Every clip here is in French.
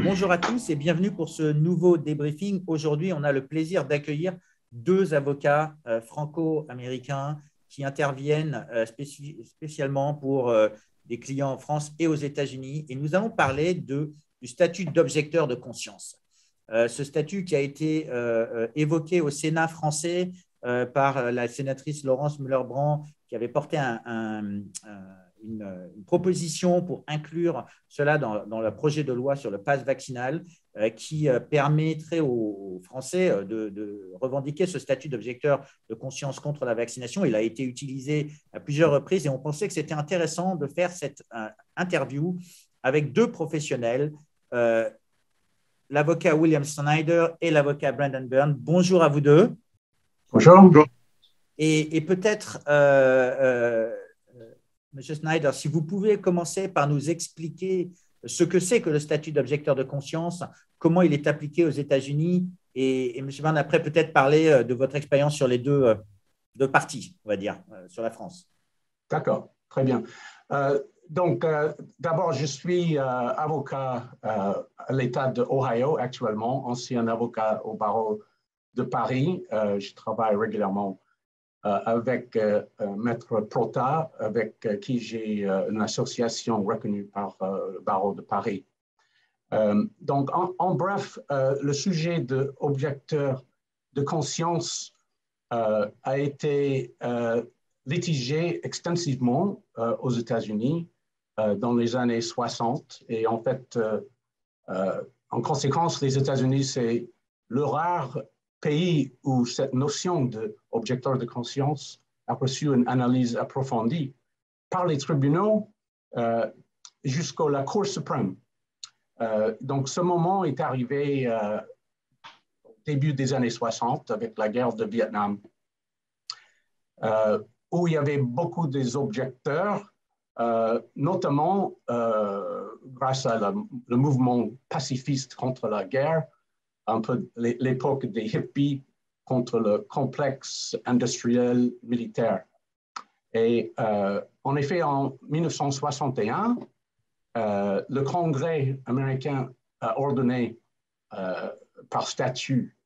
Bonjour à tous et bienvenue pour ce nouveau débriefing. Aujourd'hui, on a le plaisir d'accueillir deux avocats franco-américains qui interviennent spécialement pour des clients en France et aux États-Unis. Et nous allons parler du statut d'objecteur de conscience. Ce statut qui a été évoqué au Sénat français par la sénatrice Laurence Muller-Brand, qui avait porté une proposition pour inclure cela dans le projet de loi sur le pass vaccinal qui permettrait aux Français de revendiquer ce statut d'objecteur de conscience contre la vaccination. Il a été utilisé à plusieurs reprises et on pensait que c'était intéressant de faire cette interview avec deux professionnels, l'avocat William Snyder et l'avocat Brandon Byrne. Bonjour à vous deux. Bonjour. Et peut-être, Monsieur Snyder, si vous pouvez commencer par nous expliquer ce que c'est que le statut d'objecteur de conscience, comment il est appliqué aux États-Unis, et M. Byrne, après, peut-être parler de votre expérience sur les deux parties, on va dire, sur la France. D'accord, très bien. D'abord, je suis avocat à l'État de Ohio actuellement, ancien avocat au barreau de Paris. Je travaille régulièrement avec Maître Prota, avec qui j'ai une association reconnue par le barreau de Paris. Donc, en bref, le sujet de objecteur de conscience a été litigé extensivement aux États-Unis dans les années 60. Et en fait, en conséquence, les États-Unis, c'est le rare pays où cette notion d'objecteur de conscience a reçu une analyse approfondie par les tribunaux jusqu'à la Cour suprême. Donc, ce moment est arrivé au début des années 60 avec la guerre de Vietnam, où il y avait beaucoup des objecteurs, notamment grâce à le mouvement pacifiste contre la guerre, un peu l'époque des hippies contre le complexe industriel militaire. Et en effet, en 1961, le Congrès américain a ordonné par statut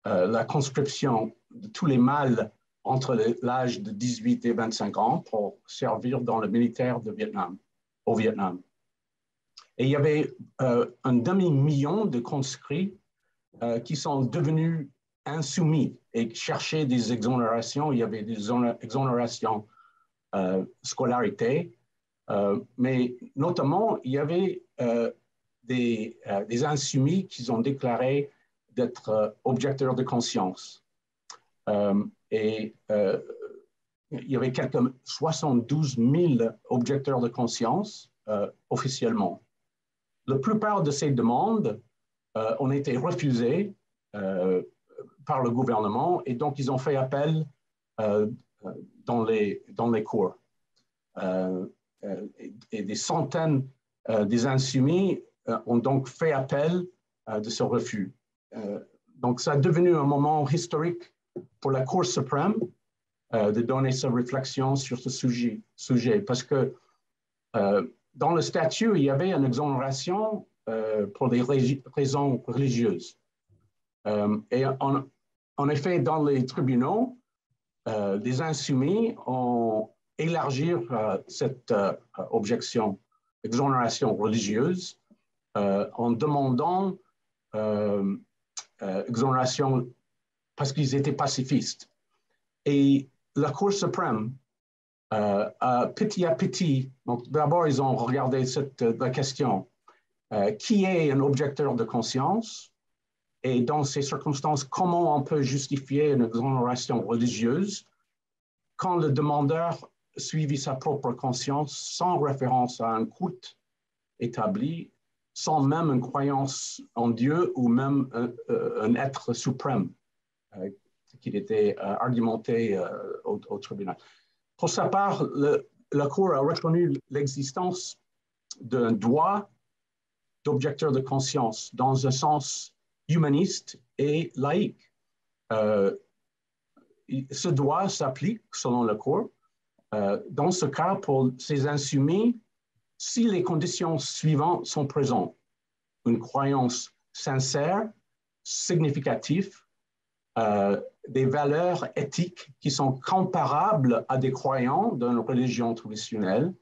la conscription de tous les mâles entre l'âge de 18 et 25 ans pour servir dans le militaire au Vietnam. Et il y avait un demi-million de conscrits qui sont devenus insoumis et cherchaient des exonérations. Il y avait des exonérations scolarité, mais notamment, il y avait des insoumis qui ont déclaré d'être objecteurs de conscience. Il y avait quelques 72 000 objecteurs de conscience officiellement. La plupart de ces demandes ont été refusées par le gouvernement et donc ils ont fait appel dans les cours. Et des centaines des insoumis ont donc fait appel de ce refus. Donc ça a devenu un moment historique pour la Cour suprême de donner sa réflexion sur ce sujet parce que dans le statut, il y avait une exonération pour des raisons religieuses. Et en effet, dans les tribunaux, les insoumis ont élargi cette objection, exonération religieuse, en demandant exonération parce qu'ils étaient pacifistes. Et la Cour suprême, petit à petit, donc d'abord ils ont regardé la question, qui est un objecteur de conscience? Et dans ces circonstances, comment on peut justifier une exonération religieuse quand le demandeur suivit sa propre conscience sans référence à un culte établi, sans même une croyance en Dieu ou même un être suprême, qu'il était argumenté au tribunal. Pour sa part, la Cour a reconnu l'existence d'un droit d'objecteur de conscience dans un sens humaniste et laïque. Ce droit s'applique, selon la Cour, dans ce cas pour ces insoumis, si les conditions suivantes sont présentes. une croyance sincère, significative, des valeurs éthiques qui sont comparables à des croyants d'une religion traditionnelle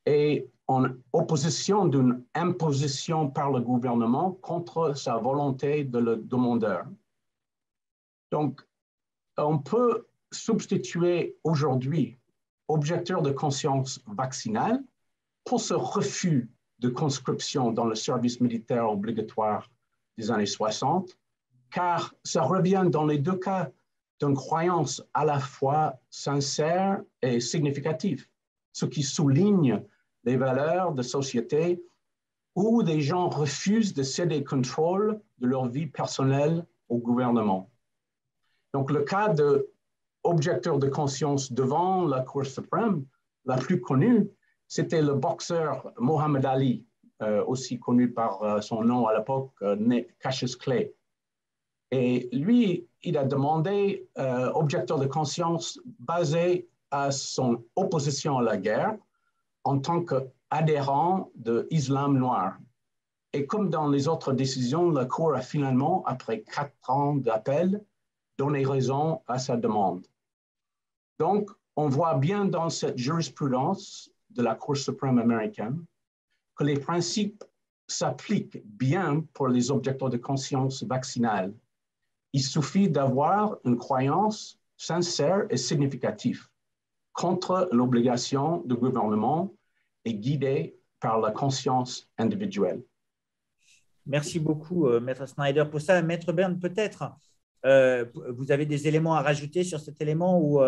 et en opposition d'une imposition par le gouvernement contre sa volonté de le demandeur. Donc, on peut substituer aujourd'hui objecteur de conscience vaccinale pour ce refus de conscription dans le service militaire obligatoire des années 60, car ça revient dans les deux cas d'une croyance à la fois sincère et significative, ce qui souligne les valeurs de société où des gens refusent de céder le contrôle de leur vie personnelle au gouvernement. Donc, le cas de objecteur de conscience devant la Cour suprême, la plus connue, c'était le boxeur Mohamed Ali, aussi connu par son nom à l'époque, Cassius Clay. Et lui, il a demandé objecteur de conscience basé à son opposition à la guerre en tant qu'adhérent de l'islam noir. Et comme dans les autres décisions, la Cour a finalement, après 4 ans d'appel, donné raison à sa demande. Donc, on voit bien dans cette jurisprudence de la Cour suprême américaine que les principes s'appliquent bien pour les objecteurs de conscience vaccinale. Il suffit d'avoir une croyance sincère et significative contre l'obligation du gouvernement et guidée par la conscience individuelle. Merci beaucoup, Maître Snyder, pour ça. Maître Byrne, peut-être, vous avez des éléments à rajouter sur cet élément ou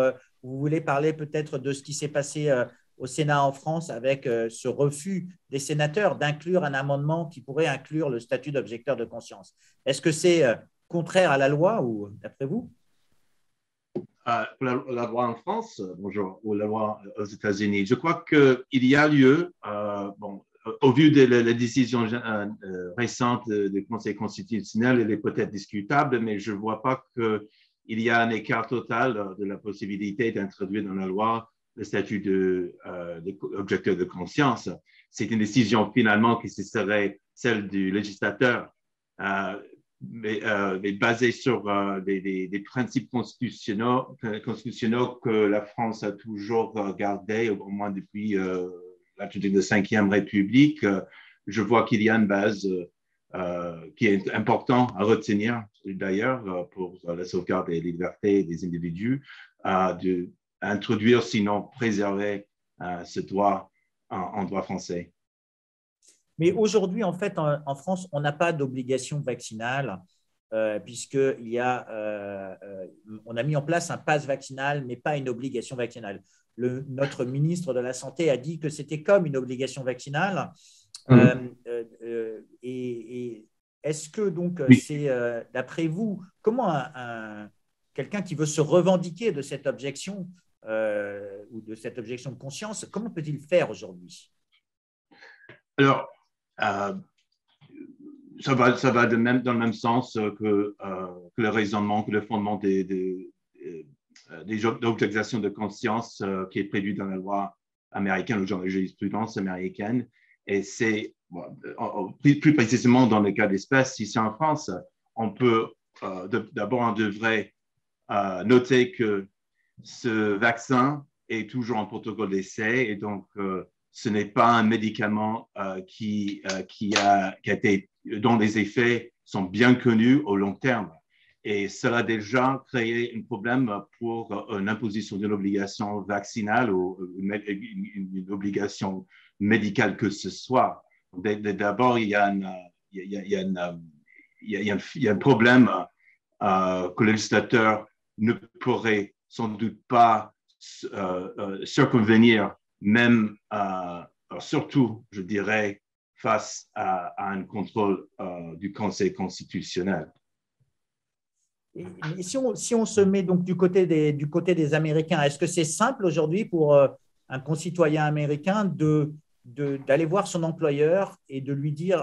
vous voulez parler peut-être de ce qui s'est passé au Sénat en France avec ce refus des sénateurs d'inclure un amendement qui pourrait inclure le statut d'objecteur de conscience. Est-ce que c'est contraire à la loi ou d'après vous? La loi en France, bonjour, ou la loi aux États-Unis, je crois qu'il y a lieu, au vu de la décision récente du Conseil constitutionnel, elle est peut-être discutable, mais je ne vois pas qu'il y a un écart total de la possibilité d'introduire dans la loi le statut d'objecteur de conscience. C'est une décision finalement qui serait celle du législateur, mais basée sur des principes constitutionnels que la France a toujours gardés, au moins depuis la de la Ve République. Je vois qu'il y a une base qui est importante à retenir, d'ailleurs, pour la sauvegarde des libertés des individus, d'introduire, sinon préserver ce droit en droit français. Mais aujourd'hui, en fait, en France, on n'a pas d'obligation vaccinale puisqu'il y a, on a mis en place un pass vaccinal, mais pas une obligation vaccinale. Notre ministre de la Santé a dit que c'était comme une obligation vaccinale. Et est-ce que donc, oui, c'est, d'après vous, comment quelqu'un qui veut se revendiquer de cette objection ou de cette objection de conscience, comment peut-il faire aujourd'hui? Alors, ça va dans le même sens que le raisonnement, que le fondement des objections de conscience qui est prévu dans la loi américaine ou dans la jurisprudence américaine. Et c'est, plus précisément dans le cas d'espèce, ici en France, on peut, d'abord, on devrait noter que ce vaccin est toujours en protocole d'essai et donc ce n'est pas un médicament dont les effets sont bien connus au long terme. Et cela a déjà créé un problème pour une imposition d'une obligation vaccinale ou une obligation médicale que ce soit. D'abord, il y a un problème que le législateur ne pourrait sans doute pas circonvenir, même surtout, je dirais, face à un contrôle du Conseil constitutionnel. Mais si on se met donc du côté des Américains, est-ce que c'est simple aujourd'hui pour un concitoyen américain d'aller voir son employeur et de lui dire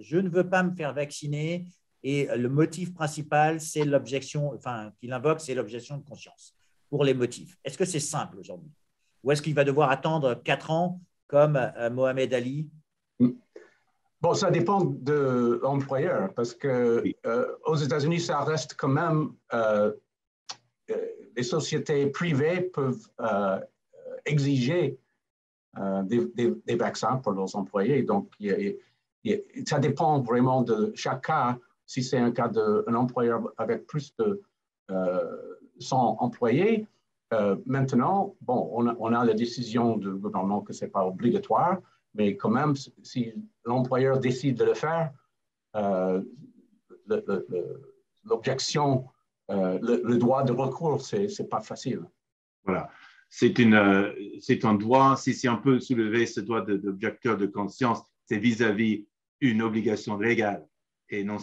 je ne veux pas me faire vacciner et le motif principal, c'est l'objection, enfin, qu'il invoque, c'est l'objection de conscience pour les motifs. Est-ce que c'est simple aujourd'hui? Ou est-ce qu'il va devoir attendre 4 ans comme Mohamed Ali? Bon, ça dépend de l'employeur parce que Oui. aux États-Unis, ça reste quand même les sociétés privées peuvent exiger des vaccins pour leurs employés. Donc, ça dépend vraiment de chaque cas. Si c'est un cas d'un employeur avec plus de 100 employés, maintenant, bon, on a la décision du gouvernement que ce n'est pas obligatoire, mais quand même, si l'employeur décide de le faire, l'objection, le droit de recours, c'est pas facile. Voilà. C'est un droit, si on peut soulever ce droit d'objecteur de conscience, c'est vis-à-vis une obligation légale. Et non,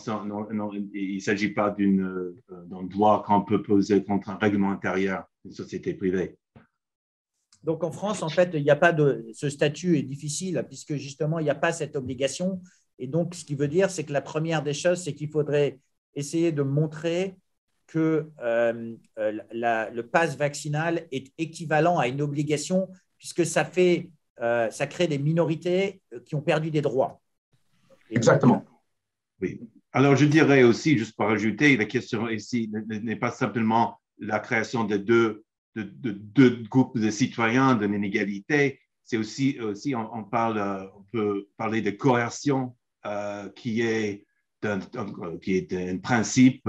il ne s'agit pas d'un droit qu'on peut poser contre un règlement intérieur d'une société privée. Donc en France, en fait, il n'y a pas ce statut est difficile puisque justement, il n'y a pas cette obligation. Et donc, ce qui veut dire, c'est que la première des choses, c'est qu'il faudrait essayer de montrer que le pass vaccinal est équivalent à une obligation puisque ça crée des minorités qui ont perdu des droits. Et exactement. Donc, oui. Alors, je dirais aussi, juste pour ajouter, la question ici n'est pas simplement la création de deux groupes de citoyens, d'une inégalité, c'est aussi on peut parler de coercion qui est un principe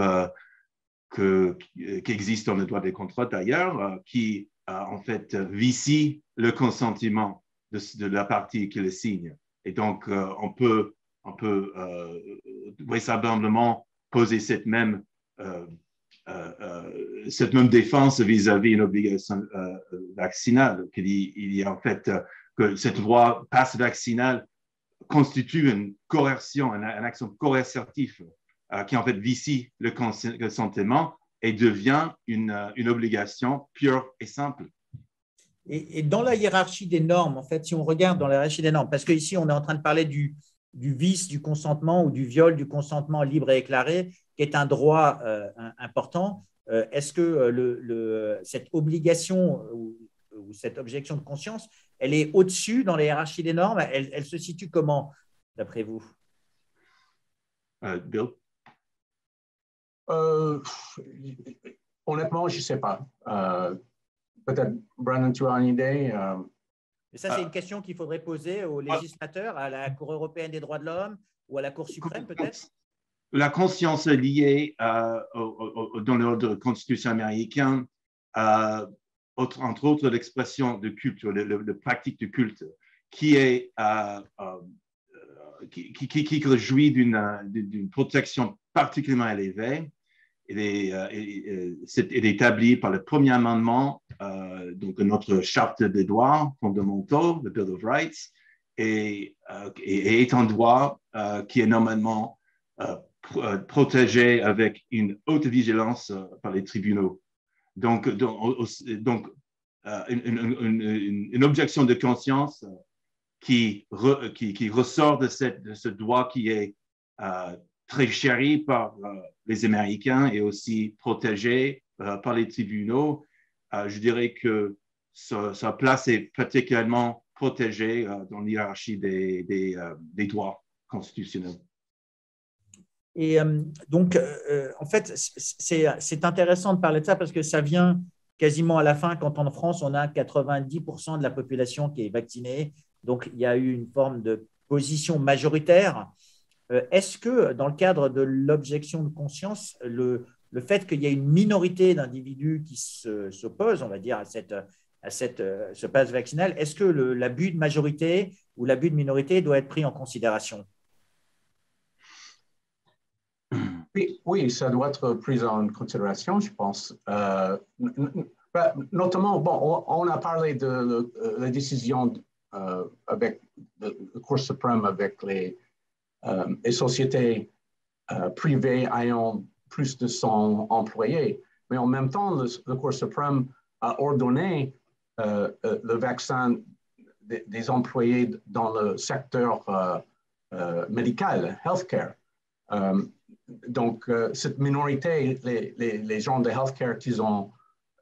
qui existe dans le droit des contrats d'ailleurs, qui en fait vicie le consentement de la partie qui le signe. Et donc, on peut vraisemblablement poser cette même défense vis-à-vis d'une obligation vaccinale. Il y a en fait que cette loi passe vaccinale constitue une coercion, une action coercitive qui en fait vicie le consentement et devient une obligation pure et simple. Et dans la hiérarchie des normes, en fait, si on regarde dans la hiérarchie des normes, parce qu'ici, on est en train de parler du vice du consentement ou du viol du consentement libre et éclairé, qui est un droit important. Est-ce que cette obligation ou cette objection de conscience, elle est au-dessus dans la hiérarchie des normes? Elle se situe comment, d'après vous? Bill? Honnêtement, je ne sais pas. Peut-être, Brandon, tu as une idée? Et ça, c'est une question qu'il faudrait poser aux législateurs, à la Cour européenne des droits de l'homme ou à la Cour suprême, peut-être? La conscience liée dans l'ordre constitution américain, entre autres l'expression de culte, le pratique du culte, qui réjouit d'une protection particulièrement élevée. Elle est établie par le premier amendement donc de notre charte des droits fondamentaux, le Bill of Rights, et est un droit qui est normalement protégé avec une haute vigilance par les tribunaux. Donc une objection de conscience qui ressort de ce droit qui est très chéri par les Américains et aussi protégé par les tribunaux, je dirais que sa place est particulièrement protégée dans l'hiérarchie des droits constitutionnels. Et donc, en fait, c'est intéressant de parler de ça parce que ça vient quasiment à la fin quand en France, on a 90% de la population qui est vaccinée. Donc, il y a eu une forme de position majoritaire. Est-ce que dans le cadre de l'objection de conscience, le fait qu'il y ait une minorité d'individus qui s'opposent, on va dire, à ce pass vaccinal, est-ce que l'abus de majorité ou l'abus de minorité doit être pris en considération? Oui, ça doit être pris en considération, je pense. Notamment, bon, on a parlé de la décision avec la Cour suprême avec les sociétés privées ayant plus de 100 employés. Mais en même temps, la Cour suprême a ordonné le vaccin des employés dans le secteur médical, healthcare. Donc, cette minorité, les gens de healthcare qui ont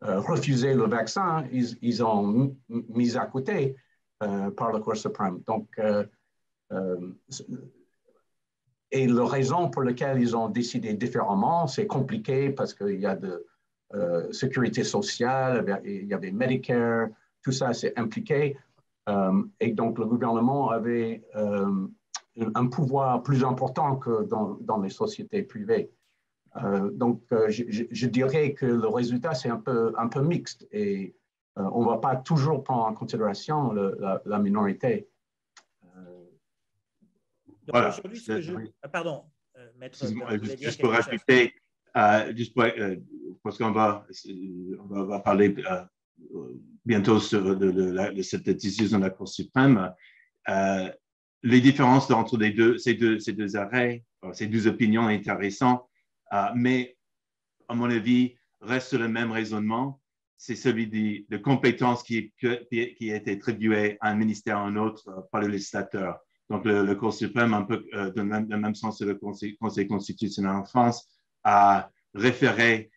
refusé le vaccin, ils ont mis à côté par la Cour suprême. Donc, et la raison pour laquelle ils ont décidé différemment, c'est compliqué parce qu'il y a de sécurité sociale, il y avait Medicare, tout ça c'est impliqué. Et donc le gouvernement avait un pouvoir plus important que dans les sociétés privées. Donc je dirais que le résultat c'est un peu mixte et on ne va pas toujours prendre en considération la minorité. Donc aujourd'hui, pardon, maître, juste pour rajouter, parce qu'on va parler bientôt de cette décision de la Cour suprême, les différences entre ces deux arrêts, ces deux opinions intéressantes, mais à mon avis, reste le même raisonnement, c'est celui de compétences qui a été attribuée à un ministère ou à un autre par le législateur. Donc, le Cour suprême, un peu dans le même sens que le Conseil constitutionnel en France, a référé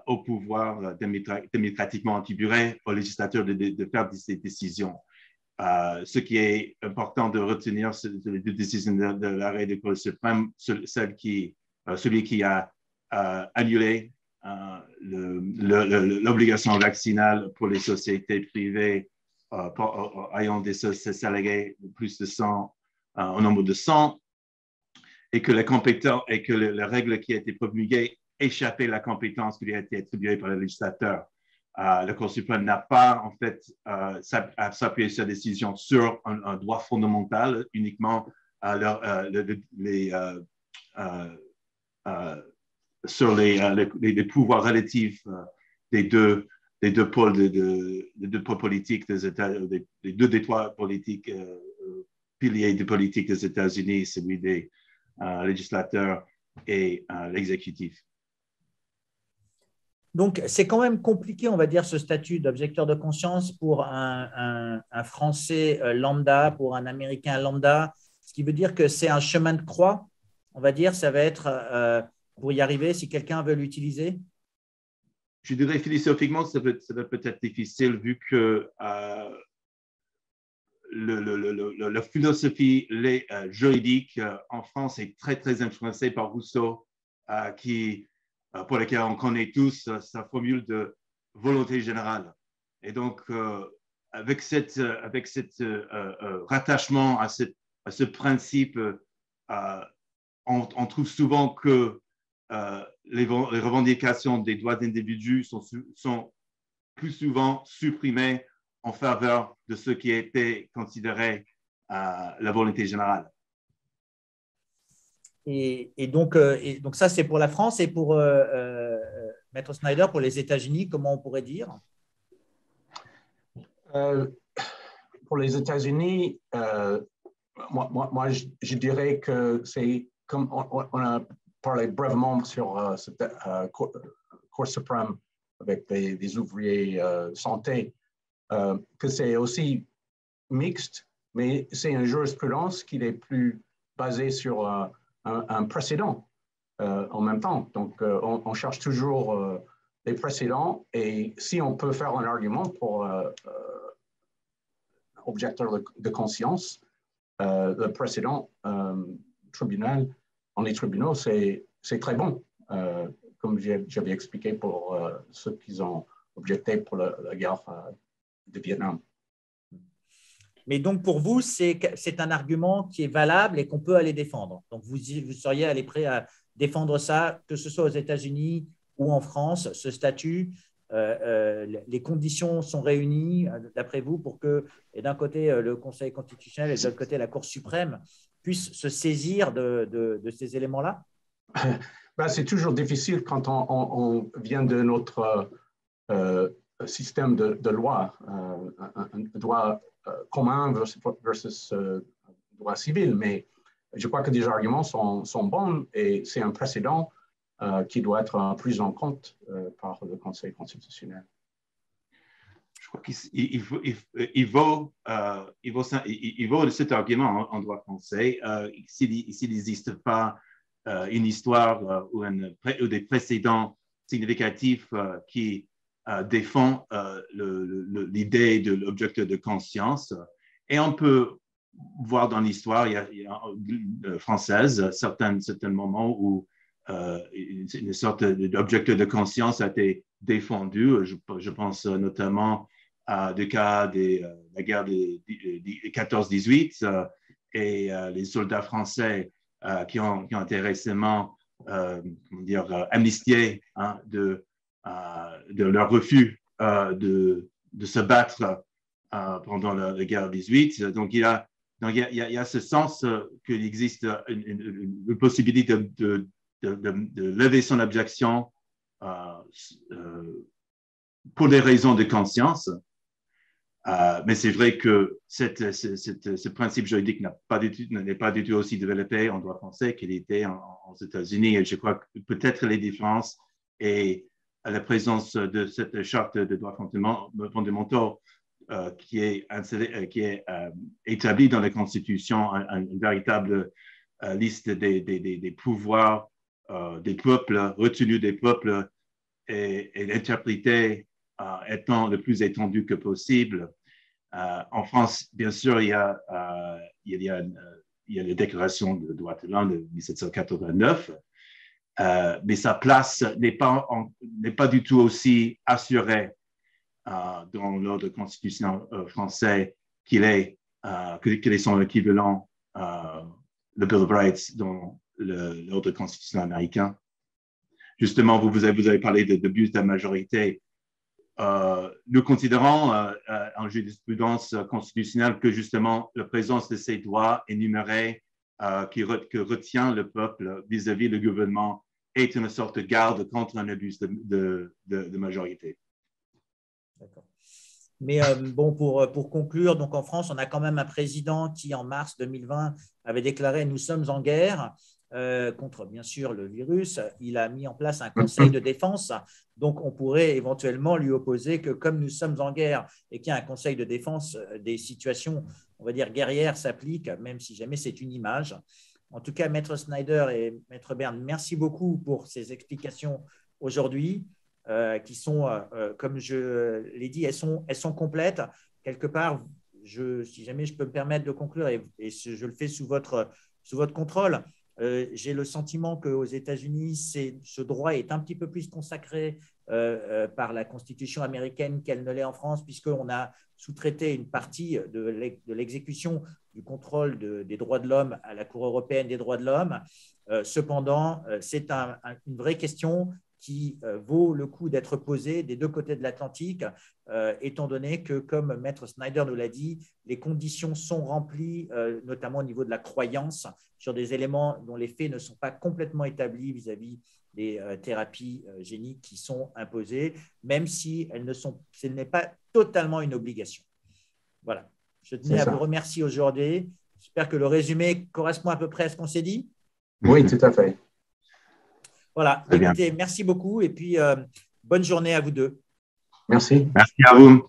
au pouvoir démocratiquement attribué au législateur de faire ces décisions. Ce qui est important de retenir, c'est les deux décisions de l'arrêt du Cour suprême, celui qui a annulé l'obligation vaccinale pour les sociétés privées ayant des salariés de plus de 100, au nombre de 100, et que la règle qui a été promulguée échappait à la compétence qui lui a été attribuée par le législateur. Le Cour suprême n'a pas, en fait, s'appuyé sa décision sur un droit fondamental, uniquement sur les pouvoirs relatifs des deux pôles politiques des États, des deux trois politiques, piliers de politique des États-Unis, celui des législateurs et l'exécutif. Donc, c'est quand même compliqué, on va dire, ce statut d'objecteur de conscience pour un Français lambda, pour un Américain lambda, ce qui veut dire que c'est un chemin de croix, on va dire, ça va être, pour y arriver, si quelqu'un veut l'utiliser. Je dirais philosophiquement, ça peut être difficile vu que la philosophie juridique en France est très, très influencée par Rousseau, pour laquelle on connaît tous sa formule de volonté générale. Et donc, avec cet rattachement à ce principe, on trouve souvent que les revendications des droits d'individus sont plus souvent supprimées en faveur de ce qui était considéré la volonté générale. Et donc, ça, c'est pour la France et pour Maître Snyder, pour les États-Unis, comment on pourrait dire? Pour les États-Unis, moi je dirais que c'est comme on a parlé brièvement sur cette Cour suprême avec des ouvriers santé, que c'est aussi mixte, mais c'est une jurisprudence qui est plus basée sur un précédent en même temps. Donc, on cherche toujours les précédents et si on peut faire un argument pour objecteur de conscience, le précédent tribunal, en les tribunaux, c'est très bon, comme j'avais expliqué pour ceux qui ont objecté pour la guerre de Vietnam. Mais donc, pour vous, c'est un argument qui est valable et qu'on peut aller défendre. Donc, vous seriez prêt à défendre ça, que ce soit aux États-Unis ou en France, ce statut, les conditions sont réunies, d'après vous, pour que, et d'un côté, le Conseil constitutionnel et de l'autre côté, la Cour suprême puissent se saisir de ces éléments-là? C'est toujours difficile quand on vient de notre système de loi, un droit commun versus droit civil, mais je crois que des arguments sont bons et c'est un précédent qui doit être pris en compte par le Conseil constitutionnel. Je crois qu'il vaut cet argument en droit français. S'il n'existe pas une histoire ou des précédents significatifs qui défend l'idée de l'objecteur de conscience. Et on peut voir dans l'histoire française certains moments où une sorte d'objectif de conscience a été défendu. Je pense notamment à des cas de la guerre de 14-18 et les soldats français qui ont été récemment amnistiés de leur refus de se battre pendant la guerre 18. Donc, il y a ce sens qu'il existe une possibilité de lever son objection pour des raisons de conscience. Mais c'est vrai que ce principe juridique n'est pas du tout aussi développé en droit français qu'il était aux États-Unis. Et je crois que peut-être les différences et la présence de cette charte de droits fondamentaux qui est établie dans la Constitution, une véritable liste des pouvoirs des peuples, retenus des peuples et l'interpréter étant le plus étendu que possible. En France, bien sûr, il y a la Déclaration des droits de l'homme de 1789, mais sa place n'est pas du tout aussi assurée dans l'ordre constitutionnel français qu'il est son équivalent, le Bill of Rights, dans l'ordre constitutionnel américain. Justement, vous avez parlé de but de majorité. Nous considérons en jurisprudence constitutionnelle que justement la présence de ces droits énumérés que retient le peuple vis-à-vis du gouvernement est une sorte de garde contre un abus de majorité. D'accord. Mais bon, pour conclure, donc en France, on a quand même un président qui, en mars 2020, avait déclaré « Nous sommes en guerre ». Contre, bien sûr, le virus, il a mis en place un conseil de défense. Donc, on pourrait éventuellement lui opposer que comme nous sommes en guerre et qu'il y a un conseil de défense, des situations, on va dire, guerrières s'appliquent, même si jamais c'est une image. En tout cas, Maître Snyder et Maître Berne, merci beaucoup pour ces explications aujourd'hui, qui sont, comme je l'ai dit, elles sont complètes. Quelque part, si jamais je peux me permettre de conclure, et je le fais sous votre contrôle, j'ai le sentiment qu'aux États-Unis, ce droit est un petit peu plus consacré par la Constitution américaine qu'elle ne l'est en France, puisqu'on a sous-traité une partie de l'exécution du contrôle des droits de l'homme à la Cour européenne des droits de l'homme. Cependant, c'est une vraie question qui vaut le coup d'être posée des deux côtés de l'Atlantique, étant donné que, comme Maître Snyder nous l'a dit, les conditions sont remplies, notamment au niveau de la croyance, sur des éléments dont les faits ne sont pas complètement établis vis-à-vis des thérapies géniques qui sont imposées, même si ce n'est pas totalement une obligation. Voilà. Je tenais à vous remercier aujourd'hui. J'espère que le résumé correspond à peu près à ce qu'on s'est dit. Oui, tout à fait. Voilà. Écoutez, merci beaucoup et puis bonne journée à vous deux. Merci. Merci à vous.